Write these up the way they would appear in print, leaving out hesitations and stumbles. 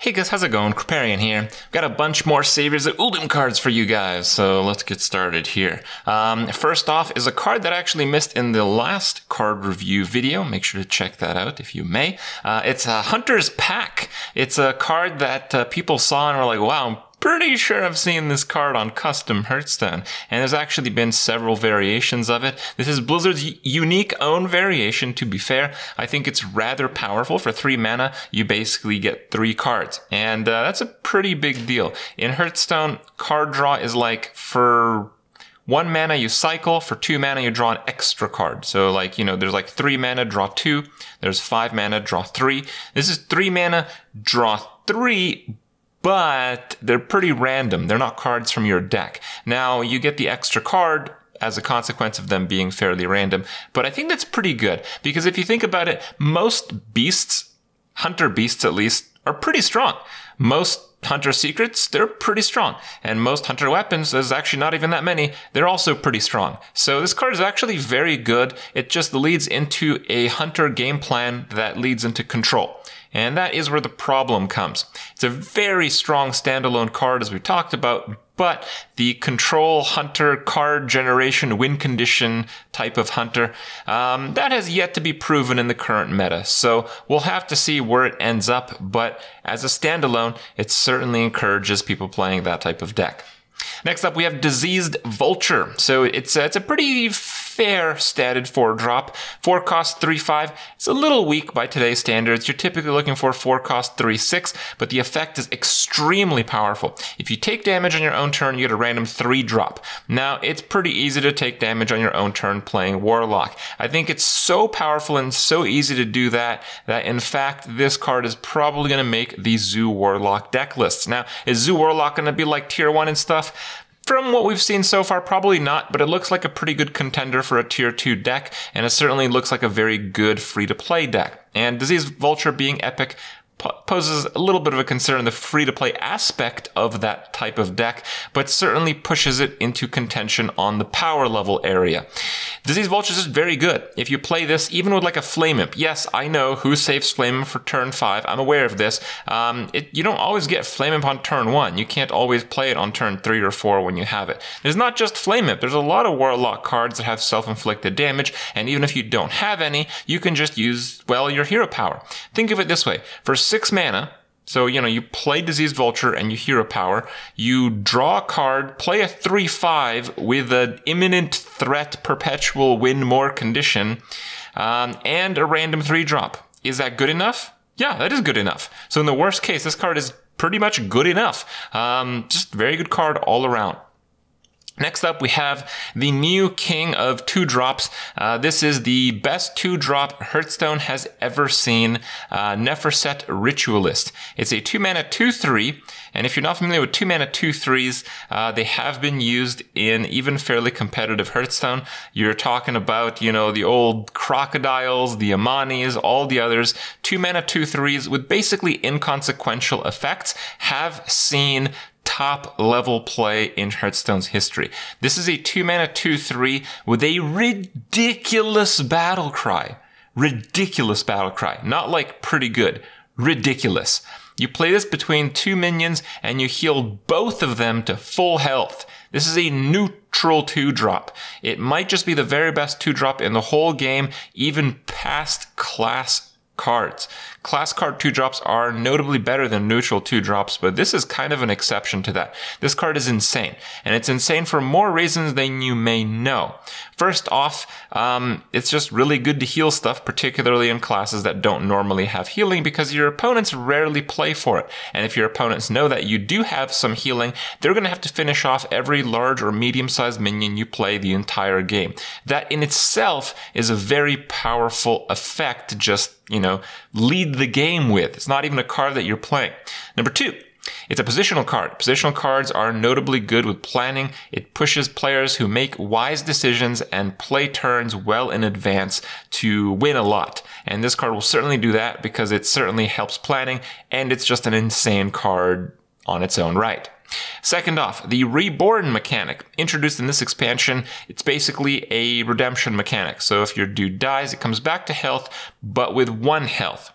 Hey guys, how's it going? Kripparrian here. Got a bunch more Saviors of Uldum cards for you guys, so let's get started here. First off is a card that I actually missed in the last card review video. Make sure to check that out if you may. It's a Hunter's Pack. It's a card that people saw and were like, wow, I'm pretty sure I've seen this card on custom Hearthstone, and there's actually been several variations of it. This is Blizzard's unique own variation, to be fair. I think it's rather powerful. For 3 mana, you basically get 3 cards, and that's a pretty big deal. In Hearthstone, card draw is like for 1 mana you cycle, for 2 mana you draw an extra card. So like, you know, there's like 3 mana, draw 2, there's 5 mana, draw 3. This is 3 mana, draw 3, but they're pretty random. They're not cards from your deck. Now, you get the extra card as a consequence of them being fairly random, but I think that's pretty good, because if you think about it, most beasts, hunter beasts at least, are pretty strong. Most hunter secrets, they're pretty strong. And most hunter weapons, there's actually not even that many, they're also pretty strong. So this card is actually very good. It just leads into a hunter game plan that leads into control. And that is where the problem comes. It's a very strong standalone card, as we talked about, but the control hunter card generation win condition type of hunter, that has yet to be proven in the current meta. So we'll have to see where it ends up, but as a standalone, it certainly encourages people playing that type of deck. Next up, we have Diseased Vulture. So it's a pretty fair statted 4-drop. 4 cost 3/5. It's a little weak by today's standards. You're typically looking for 4 cost 3/6, but the effect is extremely powerful. If you take damage on your own turn, you get a random 3-drop. Now, it's pretty easy to take damage on your own turn playing Warlock. I think it's so powerful and so easy to do that in fact, this card is probably going to make the Zoo Warlock deck lists. Now, is Zoo Warlock going to be like tier 1 and stuff? From what we've seen so far, probably not, but it looks like a pretty good contender for a tier 2 deck, and it certainly looks like a very good free-to-play deck. And Diseased Vulture being epic poses a little bit of a concern in the free-to-play aspect of that type of deck, but certainly pushes it into contention on the power level area. Diseased Vulture is very good. If you play this, even with like a Flame Imp, yes, I know who saves Flame Imp for turn 5, I'm aware of this. You don't always get Flame Imp on turn 1. You can't always play it on turn 3 or 4 when you have it. There's not just Flame Imp, there's a lot of Warlock cards that have self-inflicted damage, and even if you don't have any, you can just use, well, your hero power. Think of it this way. For 6 mana, so, you know, you play Diseased Vulture and you hero power, you draw a card, play a 3/5 with an imminent threat perpetual win more condition, and a random 3-drop. Is that good enough? Yeah, that is good enough. So in the worst case, this card is pretty much good enough. Just very good card all around. Next up, we have the new king of 2-drops. This is the best 2-drop Hearthstone has ever seen, Neferset Ritualist. It's a 2-mana 2/3, and if you're not familiar with 2-mana 2/3s, they have been used in even fairly competitive Hearthstone. You're talking about, you know, the old Crocodiles, the Amanis, all the others. 2-mana 2/3s with basically inconsequential effects have seen top level play in Hearthstone's history. This is a 2-mana 2/3 with a ridiculous battle cry. Ridiculous battle cry. Not like pretty good. Ridiculous. You play this between 2 minions and you heal both of them to full health. This is a neutral 2-drop. It might just be the very best 2-drop in the whole game, even past class cards. Class card 2-drops are notably better than neutral 2-drops, but this is kind of an exception to that. This card is insane, and it's insane for more reasons than you may know. First off, it's just really good to heal stuff, particularly in classes that don't normally have healing, because your opponents rarely play for it. And if your opponents know that you do have some healing, they're going to have to finish off every large or medium-sized minion you play the entire game. That in itself is a very powerful effect to just, you know, lead the game with. It's not even a card that you're playing. Number 2, it's a positional card. Positional cards are notably good with planning. It pushes players who make wise decisions and play turns well in advance to win a lot. And this card will certainly do that because it certainly helps planning, and it's just an insane card on its own right. Second off, the Reborn mechanic. Introduced in this expansion, it's basically a redemption mechanic. So if your dude dies, it comes back to health, but with 1 health.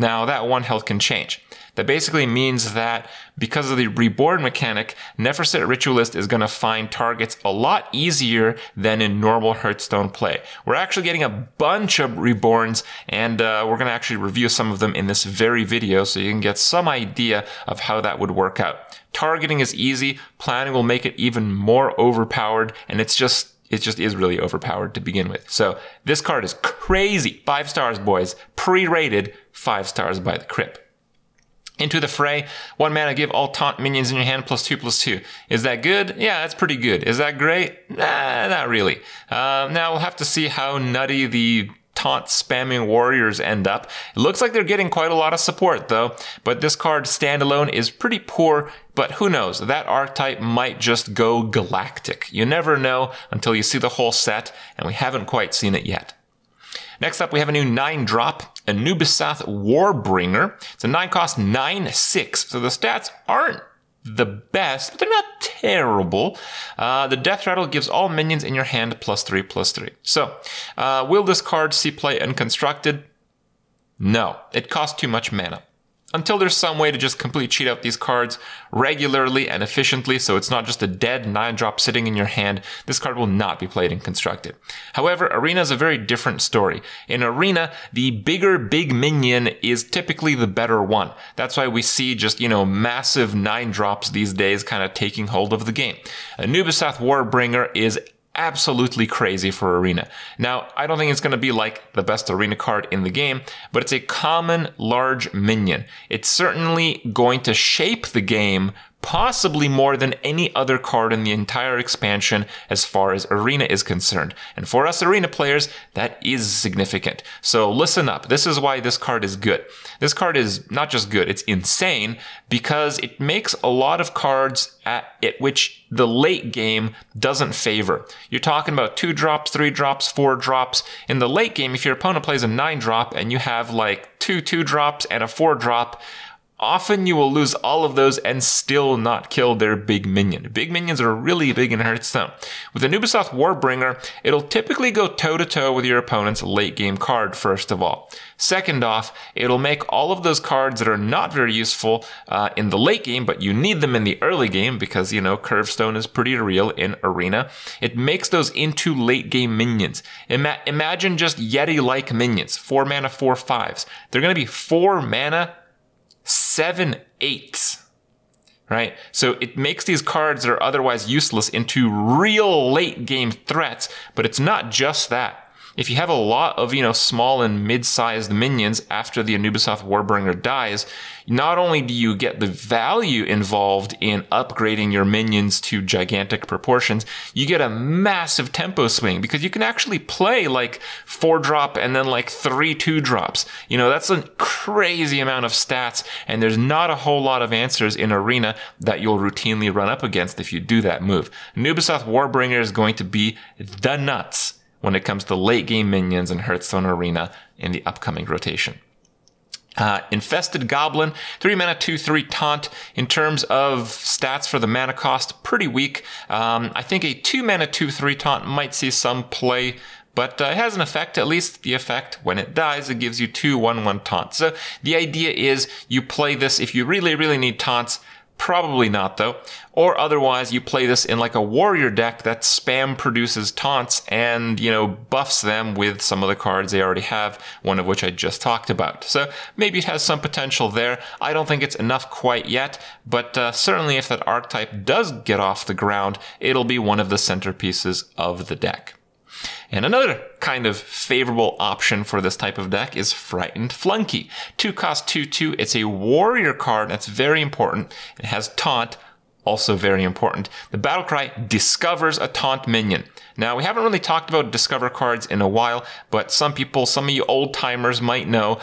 Now, that 1 health can change. That basically means that because of the Reborn mechanic, Neferset Ritualist is going to find targets a lot easier than in normal Hearthstone play. We're actually getting a bunch of Reborns, and we're going to actually review some of them in this very video so you can get some idea of how that would work out. Targeting is easy, planning will make it even more overpowered, and it just is really overpowered to begin with. So this card is crazy. 5 stars, boys. Pre-rated 5 stars by the Krip. Into the fray, 1 mana, give all taunt minions in your hand +2/+2. Is that good? Yeah, that's pretty good. Is that great? Nah, not really. Now we'll have to see how nutty the taunt spamming warriors end up. It looks like they're getting quite a lot of support though, but this card standalone is pretty poor, but who knows, that archetype might just go galactic. You never know until you see the whole set, and we haven't quite seen it yet. Next up, we have a new 9-drop, Anubis Warbringer. It's a 9-cost 9/6, so the stats aren't the best, but they're not terrible. The Death Rattle gives all minions in your hand +3/+3. So, will this card see play unconstructed? No, it costs too much mana. Until there's some way to just completely cheat out these cards regularly and efficiently, so it's not just a dead 9-drop sitting in your hand, this card will not be played in Constructed. However, Arena is a very different story. In Arena, the bigger big minion is typically the better one. That's why we see just, massive 9-drops these days kind of taking hold of the game. Anubis Warbringer is absolutely crazy for Arena. Now, I don't think it's going to be like the best Arena card in the game, but it's a common large minion. It's certainly going to shape the game possibly more than any other card in the entire expansion as far as Arena is concerned. And for us Arena players, that is significant. So listen up. This is why this card is good. This card is not just good, it's insane because it makes a lot of cards at which the late game doesn't favor. You're talking about 2 drops, 3 drops, 4 drops. In the late game, if your opponent plays a 9-drop and you have like 2 2-drops and a 4-drop, often you will lose all of those and still not kill their big minion. Big minions are really big in Hearthstone. With Anubis Warbringer, it'll typically go toe-to-toe with your opponent's late game card, first of all. Second off, it'll make all of those cards that are not very useful in the late game, but you need them in the early game because, Curvestone is pretty real in Arena. It makes those into late game minions. Imagine just Yeti-like minions, 4 mana, 4 5s. They're going to be 4 mana, 7 8s, right? So it makes these cards that are otherwise useless into real late game threats, but it's not just that. If you have a lot of, small and mid-sized minions after the Anubis Warbringer dies, not only do you get the value involved in upgrading your minions to gigantic proportions, you get a massive tempo swing because you can actually play like 4-drop and then like 3 2-drops. That's a crazy amount of stats, and there's not a whole lot of answers in Arena that you'll routinely run up against if you do that move. Anubis Warbringer is going to be the nuts when it comes to late game minions in Hearthstone Arena in the upcoming rotation. Infested Goblin, 3 mana, 2/3 taunt. In terms of stats for the mana cost, pretty weak. I think a 2 mana, 2/3 taunt might see some play, but it has an effect, at least the effect. When it dies, it gives you 2 1/1 taunts. So the idea is you play this if you really, really need taunts. Probably not though. Or otherwise you play this in like a warrior deck that spam produces taunts and, buffs them with some of the cards they already have, one of which I just talked about. So maybe it has some potential there. I don't think it's enough quite yet, but certainly if that archetype does get off the ground, it'll be one of the centerpieces of the deck. And another kind of favorable option for this type of deck is Frightened Flunky. 2 cost 2/2. It's a warrior card that's very important. It has taunt, also very important. The battle cry discovers a taunt minion. Now, we haven't really talked about discover cards in a while, but some of you old timers might know,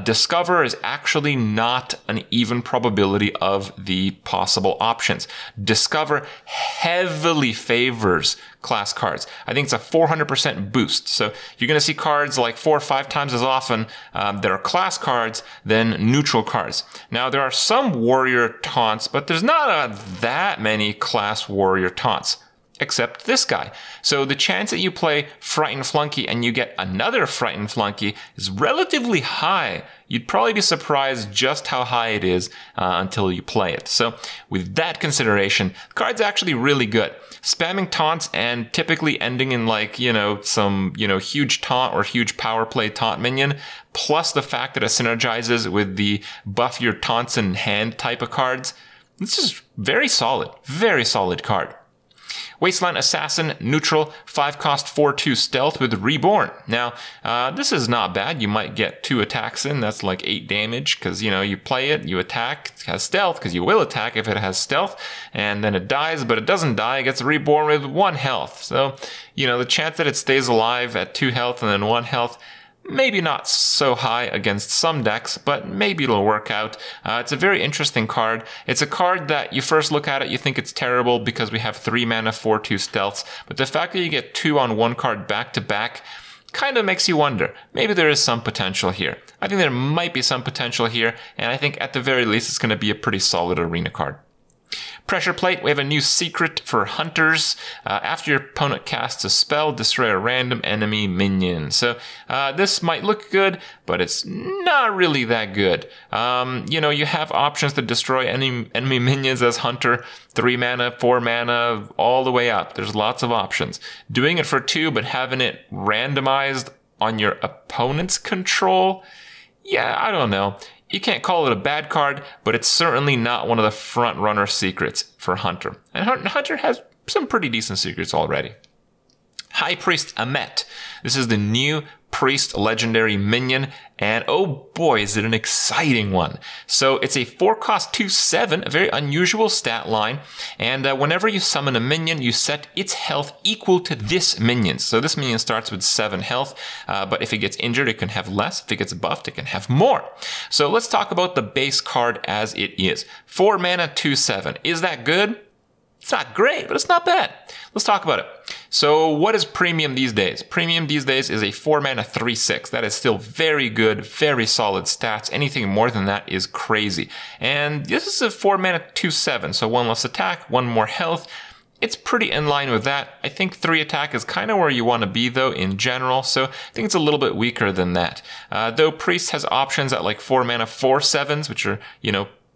discover is actually not an even probability of the possible options. Discover heavily favors class cards. I think it's a 400% boost. So you're going to see cards like 4 or 5 times as often that are class cards than neutral cards. Now, there are some warrior taunts, but there's not that many class warrior taunts. except this guy. So the chance that you play Frightened Flunky and you get another Frightened Flunky is relatively high. You'd probably be surprised just how high it is until you play it. So with that consideration, the card's actually really good. Spamming taunts and typically ending in like, some, huge taunt or huge power play taunt minion, plus the fact that it synergizes with the buff your taunts in hand type of cards. This is very solid card. Waistline Assassin, neutral, 5-cost, 4/2 stealth with Reborn. Now, this is not bad. You might get 2 attacks in. That's like 8 damage because, you play it, you attack. It has stealth because you will attack if it has stealth. And then it dies, but it doesn't die. It gets Reborn with 1 health. So, the chance that it stays alive at 2 health and then 1 health, maybe not so high against some decks, but maybe it'll work out. It's a very interesting card. It's a card that you first look at it, you think it's terrible because we have 3 mana, 4/2 stealths. But the fact that you get 2 on 1 card back to back kind of makes you wonder. Maybe there is some potential here. I think there might be some potential here, and I think at the very least it's going to be a pretty solid arena card. Pressure Plate, we have a new secret for hunters. After your opponent casts a spell, destroy a random enemy minion. So this might look good, but it's not really that good. You have options to destroy any enemy minions as hunter. 3 mana, 4 mana, all the way up. There's lots of options. Doing it for 2, but having it randomized on your opponent's control? Yeah, I don't know. You can't call it a bad card, but it's certainly not one of the front runner secrets for Hunter. And Hunter has some pretty decent secrets already. High Priest Ahmet. This is the new Priest legendary minion, and oh boy, is it an exciting one. So it's a 4-cost 2/7, a very unusual stat line, and whenever you summon a minion, you set its health equal to this minion. So this minion starts with 7 health, but if it gets injured, it can have less. If it gets buffed, it can have more. So let's talk about the base card as it is. 4 mana, 2/7. Is that good? It's not great, but it's not bad. Let's talk about it. So what is premium these days? Premium these days is a 4 mana 3/6. That is still very good, very solid stats. Anything more than that is crazy. And this is a 4 mana 2/7. So 1 less attack, 1 more health. It's pretty in line with that. I think 3 attack is kind of where you want to be though in general. So I think it's a little bit weaker than that. Though Priest has options at like 4 mana 4/7s, which are,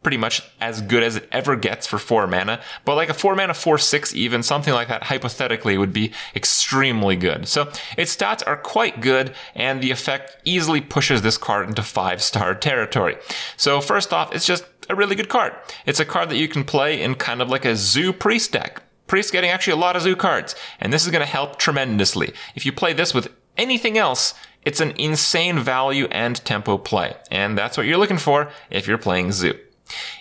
pretty much as good as it ever gets for 4 mana, but like a 4 mana 4/6 even, something like that hypothetically would be extremely good. So its stats are quite good, and the effect easily pushes this card into 5-star territory. So first off, it's just a really good card. It's a card that you can play in kind of like a Zoo Priest deck. Priest getting actually a lot of Zoo cards, and this is going to help tremendously. If you play this with anything else, it's an insane value and tempo play, and that's what you're looking for if you're playing Zoo.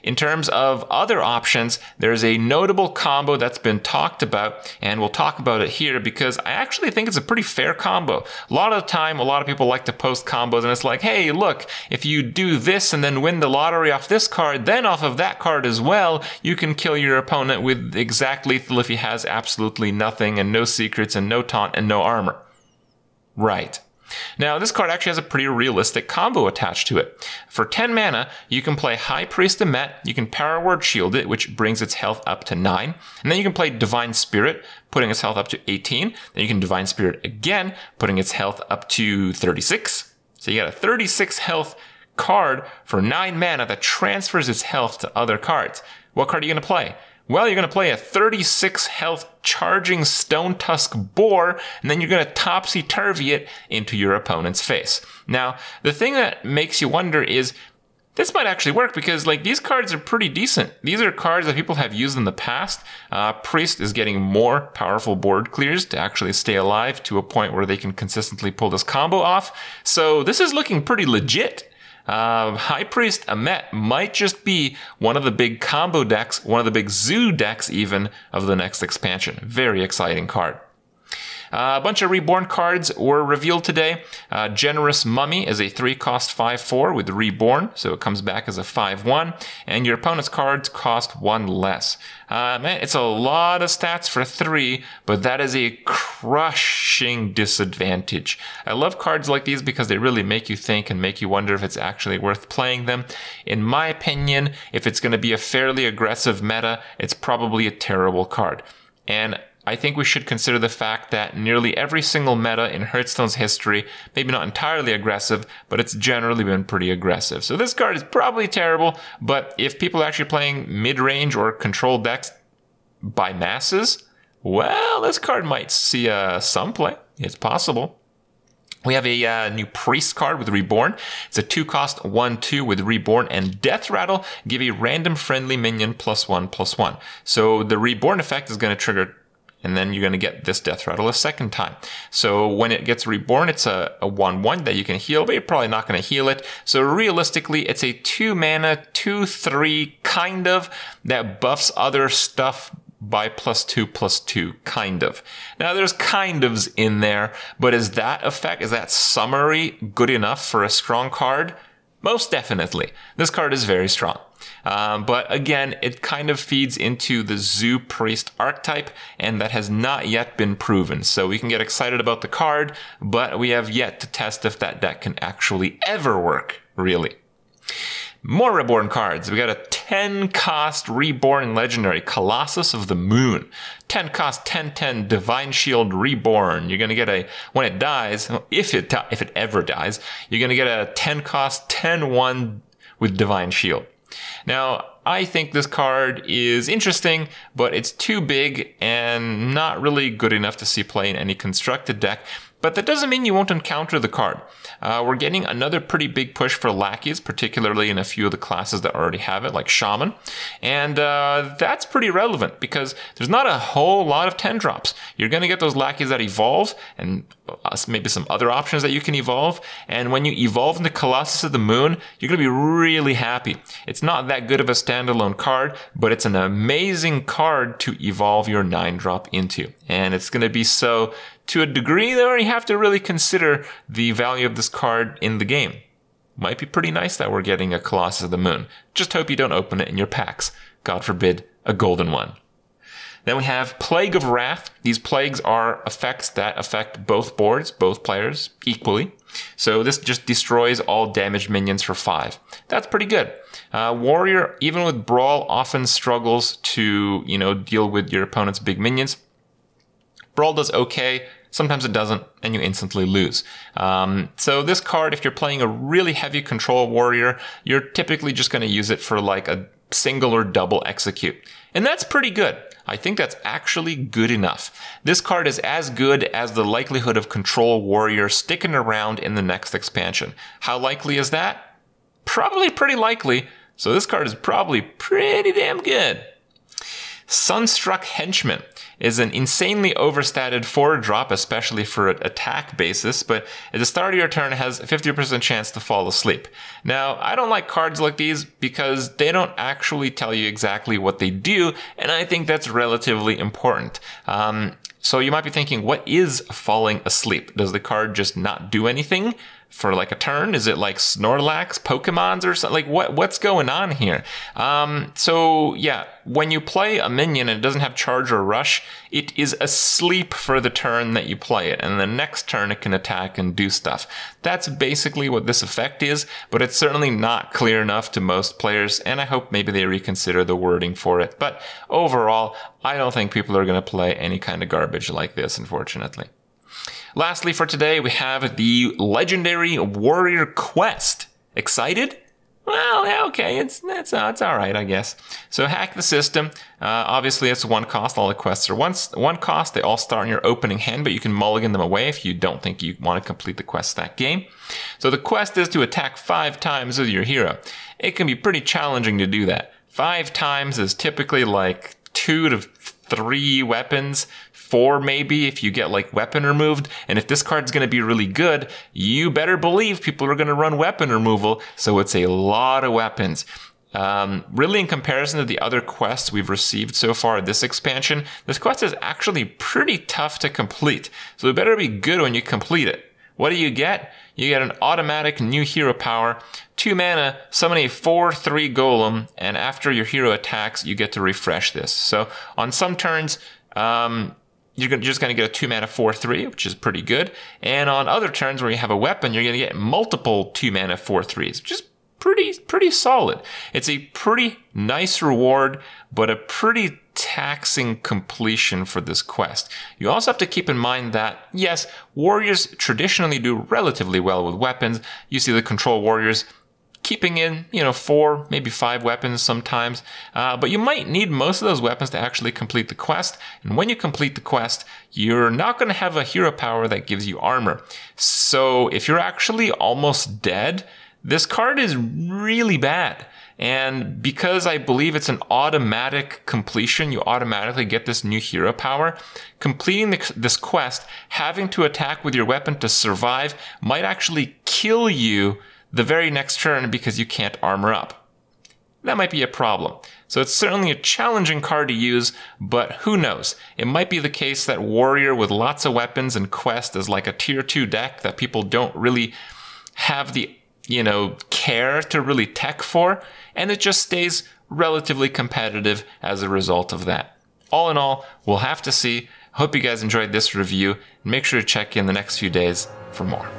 In terms of other options, there's a notable combo that's been talked about, and we'll talk about it here because I actually think it's a pretty fair combo. A lot of the time, a lot of people like to post combos, and it's like, hey, look, if you do this and then win the lottery off this card, then off of that card as well, you can kill your opponent with exact lethal if he has absolutely nothing and no secrets and no taunt and no armor. Right. Now, this card actually has a pretty realistic combo attached to it. For 10 mana, you can play High Priest Ahmet, you can Power Word Shield it, which brings its health up to 9, and then you can play Divine Spirit, putting its health up to 18, then you can Divine Spirit again, putting its health up to 36. So you got a 36 health card for 9 mana that transfers its health to other cards. What card are you going to play? Well, you're going to play a 36 health charging Stone Tusk Boar, and then you're going to topsy-turvy it into your opponent's face. Now, the thing that makes you wonder is, this might actually work because these cards are pretty decent. These are cards that people have used in the past. Priest is getting more powerful board clears to actually stay alive to a point where they can consistently pull this combo off. So this is looking pretty legit. High Priest Ahmet might just be one of the big combo decks, one of the big Zoo decks even, of the next expansion. Very exciting card. A bunch of Reborn cards were revealed today. Generous Mummy is a 3-cost 5/4 with Reborn, so it comes back as a 5/1, and your opponent's cards cost 1 less. Man, it's a lot of stats for 3, but that is a crushing disadvantage. I love cards like these because they really make you think and make you wonder if it's actually worth playing them. In my opinion, if it's going to be a fairly aggressive meta, it's probably a terrible card. And I think we should consider the fact that nearly every single meta in Hearthstone's history, maybe not entirely aggressive, but it's generally been pretty aggressive. So this card is probably terrible, but if people are actually playing mid-range or control decks by masses, well, this card might see some play. It's possible. We have a new Priest card with Reborn. It's a 2-cost 1/2 with Reborn and Death Rattle. Give a random friendly minion +1/+1. So the Reborn effect is going to trigger, and then you're going to get this Death Rattle a second time. So when it gets Reborn, it's a 1/1 that you can heal, but you're probably not going to heal it. So realistically, it's a 2-mana, 2/3 kind of that buffs other stuff by +2/+2, kind of. Now there's kind ofs in there, but is that effect, is that summary good enough for a strong card? Most definitely. This card is very strong. But again, it kind of feeds into the Zoo Priest archetype, and that has not yet been proven. So we can get excited about the card, but we have yet to test if that deck can actually ever work, really. More Reborn cards. We got a 10-cost Reborn Legendary, Colossus of the Moon. 10-cost 10/10 Divine Shield Reborn. You're going to get a, when it dies, if it ever dies, you're going to get a 10-cost 10/1 with Divine Shield. Now, I think this card is interesting, but it's too big and not really good enough to see play in any constructed deck. But that doesn't mean you won't encounter the card. We're getting another pretty big push for lackeys, particularly in a few of the classes that already have it, like Shaman. And that's pretty relevant because there's not a whole lot of 10 drops. You're going to get those lackeys that evolve and maybe some other options that you can evolve. And when you evolve into Colossus of the Moon, you're going to be really happy. It's not that good of a standalone card, but it's an amazing card to evolve your 9-drop into. And it's going to be so to a degree though, you have to really consider the value of this card in the game. Might be pretty nice that we're getting a Colossus of the Moon. Just hope you don't open it in your packs. God forbid, a golden one. Then we have Plague of Wrath. These plagues are effects that affect both boards, both players, equally. So this just destroys all damaged minions for 5. That's pretty good. Warrior, even with Brawl, often struggles to, deal with your opponent's big minions. Brawl does okay. Sometimes it doesn't, and you instantly lose. So this card, if you're playing a really heavy control warrior, you're typically just going to use it for like a single or double execute. And that's pretty good. I think that's actually good enough. This card is as good as the likelihood of control warrior sticking around in the next expansion. How likely is that? Probably pretty likely. So this card is probably pretty damn good. Sunstruck Henchman is an insanely overstated 4-drop, especially for an attack basis, but at the start of your turn it has a 50% chance to fall asleep. Now, I don't like cards like these because they don't actually tell you exactly what they do, and I think that's relatively important. So you might be thinking, what is falling asleep? Does the card just not do anything for like a turn? Is it like Snorlax, Pokemons or something? Like what's going on here? So yeah, when you play a minion and it doesn't have charge or rush, it is asleep for the turn that you play it. And the next turn it can attack and do stuff. That's basically what this effect is, but it's certainly not clear enough to most players. And I hope maybe they reconsider the wording for it. But overall, I don't think people are going to play any kind of garbage like this, unfortunately. Lastly for today, we have the Legendary Warrior Quest. Excited? Well, yeah, okay, it's all right, I guess. So hack the system. Obviously, it's 1 cost. All the quests are one cost. They all start in your opening hand, but you can mulligan them away if you don't think you want to complete the quest that game. So the quest is to attack 5 times with your hero. It can be pretty challenging to do that. 5 times is typically like 2 to 3 weapons, 4 maybe if you get like weapon removed. And if this card's going to be really good, you better believe people are going to run weapon removal. So it's a lot of weapons. Really in comparison to the other quests we've received so far this expansion, this quest is actually pretty tough to complete. So it better be good when you complete it. What do you get? You get an automatic new hero power, 2 mana, summon a 4/3 golem, and after your hero attacks, you get to refresh this. So on some turns, you're just going to get a 2 mana 4/3, which is pretty good. And on other turns where you have a weapon, you're going to get multiple 2 mana 4/3, which is pretty solid. It's a pretty nice reward, but a pretty taxing completion for this quest. You also have to keep in mind that, yes, warriors traditionally do relatively well with weapons. You see the control warriors keeping in, 4, maybe 5 weapons sometimes, but you might need most of those weapons to actually complete the quest, and when you complete the quest, you're not going to have a hero power that gives you armor. So if you're actually almost dead, this card is really bad. And because I believe it's an automatic completion, you automatically get this new hero power, completing this quest, having to attack with your weapon to survive, might actually kill you the very next turn because you can't armor up. That might be a problem. So it's certainly a challenging card to use, but who knows? It might be the case that Warrior with lots of weapons and Quest is like a tier 2 deck that people don't really have the, care to really tech for, and it just stays relatively competitive as a result of that. All in all, we'll have to see. Hope you guys enjoyed this review, and make sure to check in the next few days for more.